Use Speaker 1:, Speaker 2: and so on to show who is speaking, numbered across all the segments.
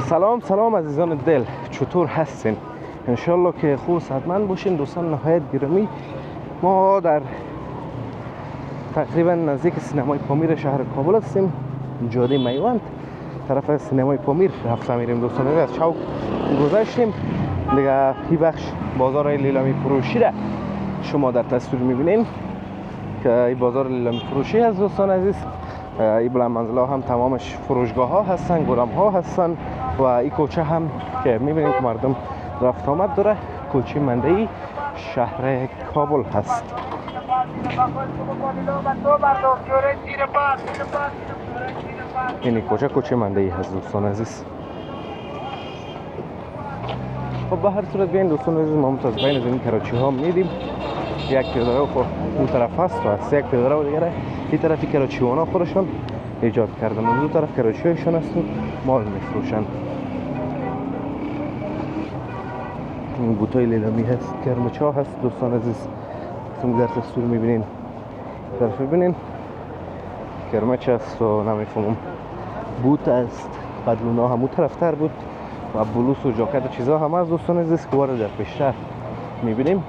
Speaker 1: سلام عزیزان دل، چطور هستین؟ انشالله که خوب صحتمند باشین. دوستان نهایت گرامی، ما در تقریبا نزدیک سینمای پامیر شهر کابل هستیم، جاده میوند طرف سینمای پامیر رفته میریم. دوستان از چوک گذشتیم دیگه. این بخش بازار لیلامی فروشی را شما در تصویر میبینین که این بازار لیلامی فروشی هست. دوستان عزیز، این بلند منزل ها هم تمامش فروشگاه ها هستن، گودام ها هستن و این کوچه هم که میبینید که مردم رفت آمد داره، کوچه منده شهر کابل هست. این کوچه منده هست دوستان عزیز. خب به هر صورت بیاین دوستان عزیز، ما از بین زمین کراچی ها میدیم. یک پیاده رو اون طرف هست و از یک پیاده رو دیگه این طرفی کراچیوانا خودشون ایجاد کردن و دو طرف کراچیایشون هست و مال میفروشن. این بوتای لیلامی هست، کرمچا هست دوستان عزیز. در تصویر میبینین، طرف ببینین کرمچ هست و نمیفهمم بوت است. بدلونا همون طرف تر بود و بلوس و جاکت و چیزا هم از دوستان عزیز که وارد در پیشتر میبینیم.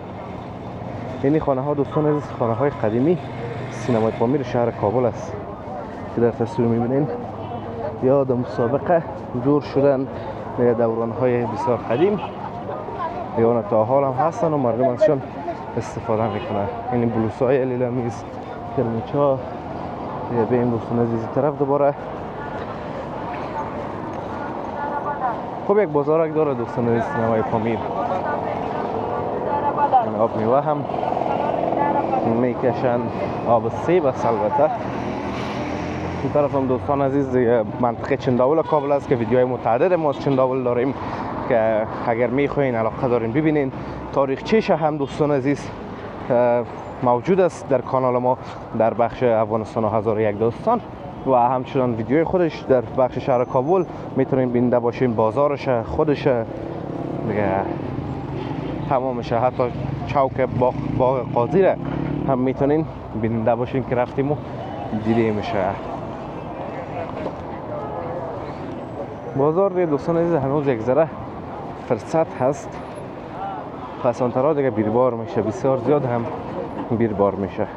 Speaker 1: این خانه ها دوستان عزیز خانه های قدیمی سینمای پامیر شهر کابل است که در تصویر میبینین. یاد مسابقه جور شدن به دوران های بسیار قدیم، یا تا حال هم هستن و مردم ازشون استفاده میکنن. این بلوس های لیلامیز، کرمچا. یا به این دوستان عزیز طرف دوباره خب یک بازارک داره دوستان عزیز سینمای پامیر. آب میوه هم میکشن، آب سیب است البته. این طرف هم دوستان عزیز منطقه چنداول کابل است که ویدیوهای متعدد ما از چنداول داریم که اگر میخواین علاقه دارین ببینین. تاریخچه‌اش هم دوستان عزیز موجود است در کانال ما در بخش افغانستان و هزار و یک داستان و همچنان ویدیوهای خودش در بخش شهر کابل میتونین بیننده باشین. بازارش خودش دیگه تمامش، حتی چوک باغ قاضی را هم میتونین بیننده باشین که رفتیم و دیده میشه. بازار دوستان عزیز هنوز یک ذره فرصت هست، پس آنترها دیگه بیربار میشه، بسیار زیاد هم بیربار میشه.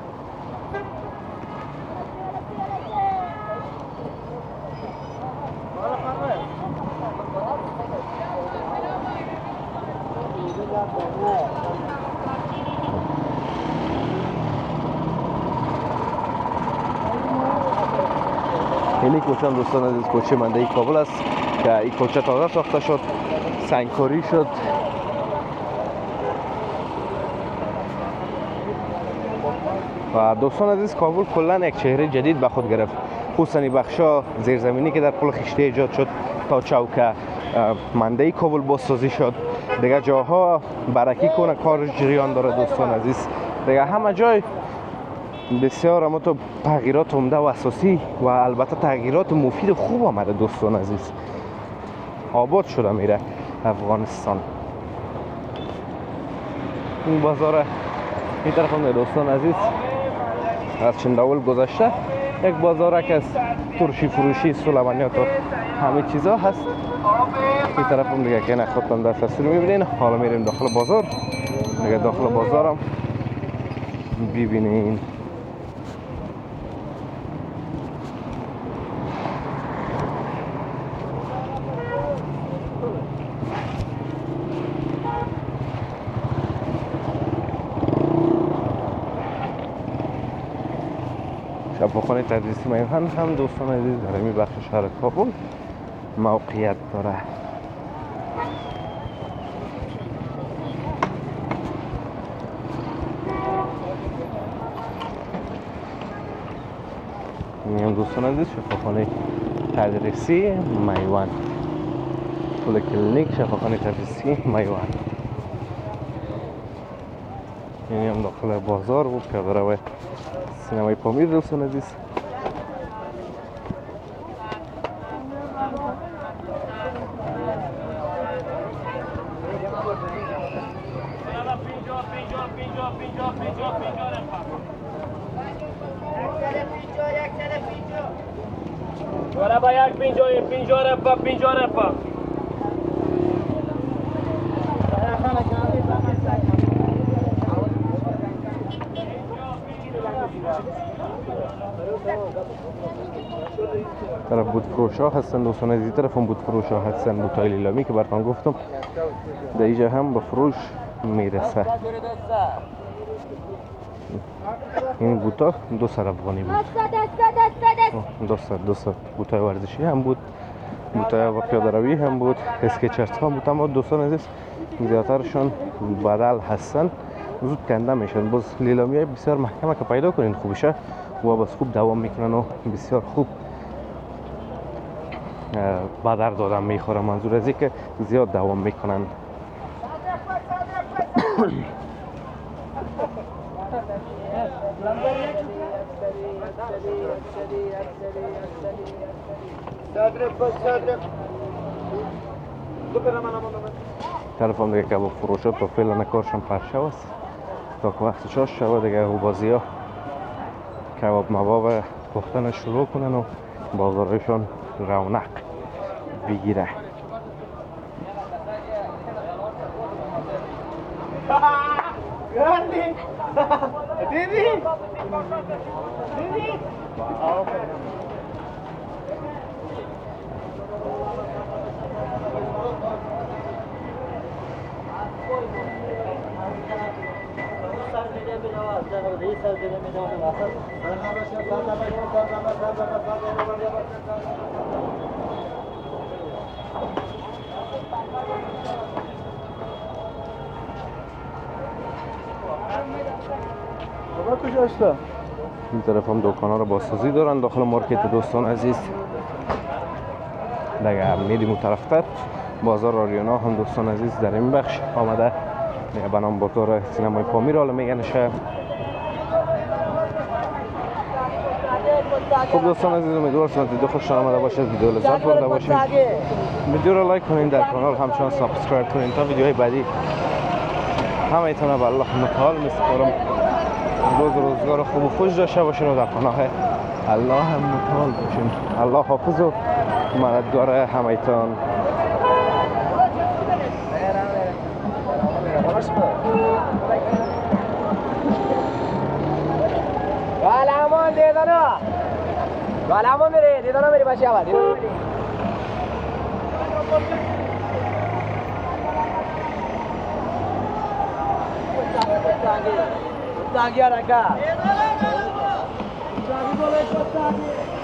Speaker 1: این کوچه دوستان عزیز کوچه منده کابل است که این کوچه تازه ساخته شد، سنگکاری شد. و دوستان عزیز کابل کلا یک چهره جدید به خود گرفت، خصوصا بخشا زیرزمینی که در پل خشتی ایجاد شد تا چوک منده کابل بازسازی شد. دیگه جاها برکی کنه کار جریان داره دوستان عزیز. دیگه همه جای بسیار اما تو تغییرات عمده و اساسی و البته تغییرات مفید خوب آمده دوستان عزیز. آباد شده میره افغانستان. این بازار این طرف هم دوستان عزیز از چنداول گذشته یک بازارک از ترشی فروشی سلیمانیات و همه چیزا هست. این طرف هم دیگه که خودتون در تصویر میبینین. حالا میریم داخل بازار. دیگه داخل بازار هم ببینین. شفاخانه تدریسی میوند هم دوستان عزیز در این بخش شهر کابل موقعیت داره. این هم دوستان عزیز شفاخانه تدریسی میوند، پل کلینیک شفاخانه تدریسی میوند. این هم داخل بازار و پیاده رو سینمای پامیر دوستان عزیز.
Speaker 2: Agora vai a pinjora, pinjora, pinjora,
Speaker 1: طرف بود فروش ها هستن دوستان، از این طرف هم بود فروش ها هستن، بود های لیلامی که براتون گفتم در اینجا هم به فروش میرسه. این بوتا 200 افغانی بود، 200 بوتای ورزشی هم بود، بوتای و پیاده روی هم بود، اسکیچرز هم بود. اما دوستان عزیز زیادترشون بدل هستن، زود کنده میشن. باز لیلامی های بسیار محکمه که پیدا کنین خوبشه و باز خوب دوام میکنن و بسیار خوب بدر دادن میخوره. منظور از این که زیاد دوام میکنن. طرف هم دیگه کباب فروشات تا فعلا کارشان پرشو است تا که وقت چاش شود دیگه او بازی ها کباب مباب پختن شروع کنن و بازارشان رونق بگیره. این طرف هم دکان ها رو بازسازی دارن داخل مارکت دوستان عزیز. دیگه میریم اون طرفتر بازار آریانا هم دوستان عزیز در این بخش آمده دیگه به نام بازار سینمای پامیر حالا میگنشه. خب دوستان عزیز امیدوارم ویدیو خوشتون آمده باشه، ویدیو لذت برده باشید. ویدیو رو لایک کنین، در کانال همچنان سابسکرایب کنین تا ویدیوهای بعدی همه ایتونه به الله متعال میسپارم. روز روزگار خوب و خوش داشته باشین و در پناه الله هم متعال باشین. الله حافظ و مددگار همه ایتان.
Speaker 2: Galamon دیدانو Galamon میره دیدانو میری بچه اول دیدانو میری Putanggi araka. Putanggi boleh putanggi.